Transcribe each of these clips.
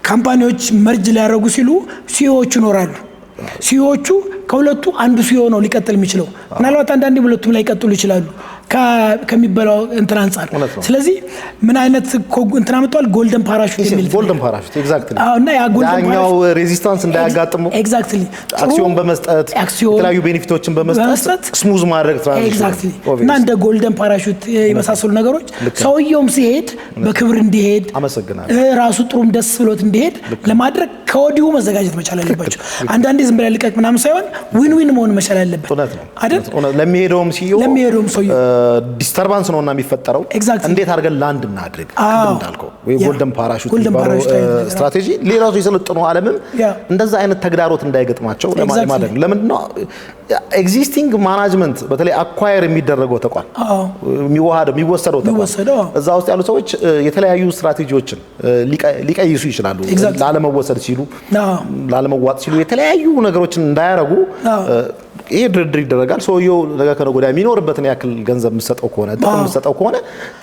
ካምፓኒዎች መርጅ ሊያደርጉ ሲሉ ሲኦዎች ይኖራሉ። ሲኦዎቹ ከሁለቱ አንዱ ሲኦ ነው ሊቀጥል የሚችለው። ምናልባት አንዳንዴ ሁለቱም ላይ ይቀጥሉ ይችላሉ ከሚበላው እንትን አንፃር። ስለዚህ ምን አይነት እንትና መጥቷል? ጎልደን ፓራሹት የሚል ጎልደን ፓራሹት ኤግዛክትሊ። እና ያ ጎልደን ዳኛው ሬዚስታንስ እንዳያጋጥሙ ኤግዛክትሊ አክሲዮን በመስጠት የተለያዩ ቤኔፊቶችን በመስጠት ስሙዝ ማድረግ ትራንዚሽን ኤግዛክትሊ። እና እንደ ጎልደን ፓራሹት የመሳሰሉ ነገሮች ሰውየውም ሲሄድ በክብር እንዲሄድ ራሱ ጥሩም ደስ ብሎት እንዲሄድ ለማድረግ ከወዲሁ መዘጋጀት መቻል አለባቸው። አንዳንዴ ዝም ብለህ ልቀቅ ምናምን ሳይሆን ዊን ዊን መሆን መቻል አለበት አይደል? ለሚሄደውም ሲዮ ለሚሄደውም ሰውየው ዲስተርባንስ ነውና የሚፈጠረው እንዴት አድርገን ላንድ እናድርግ እንዳልከው ወይ ጎልደን ፓራሹት ስትራቴጂ ሌላው የሰለጠኑ ዓለምም እንደዛ አይነት ተግዳሮት እንዳይገጥማቸው ለማድረግ ነው። ለምን ነው ኤግዚስቲንግ ማኔጅመንት በተለይ አኳየር የሚደረገው ተቋም የሚወሰደው ተቋም እዛ ውስጥ ያሉ ሰዎች የተለያዩ ስትራቴጂዎችን ሊቀይሱ ይችላሉ። ላለመወሰድ ሲሉ ላለመዋጥ ሲሉ የተለያዩ ነገሮችን እንዳያረጉ ይሄ ድርድር ይደረጋል። ሰውየው ነገ ከነገ ወዲያ የሚኖርበትን ያክል ገንዘብ የምትሰጠው ከሆነ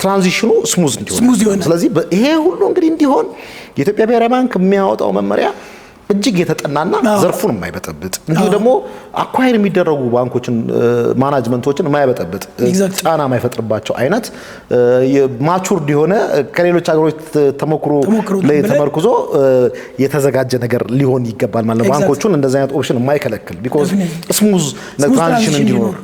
ትራንዚሽኑ ስሙዝ እንዲሆን ስለዚህ ይሄ ሁሉ እንግዲህ እንዲሆን የኢትዮጵያ ብሔራዊ ባንክ የሚያወጣው መመሪያ እጅግ የተጠናና ዘርፉን የማይበጠብጥ እንዲሁ ደግሞ አኳየር የሚደረጉ ባንኮችን ማኔጅመንቶችን የማይበጠብጥ ጫና የማይፈጥርባቸው አይነት ማቹርድ የሆነ ከሌሎች ሀገሮች ተሞክሮ ላይ ተመርኩዞ የተዘጋጀ ነገር ሊሆን ይገባል ማለት ነው። ባንኮቹን እንደዚህ አይነት ኦፕሽን የማይከለክል ቢኮዝ ስሙዝ ትራንዚሽን እንዲኖር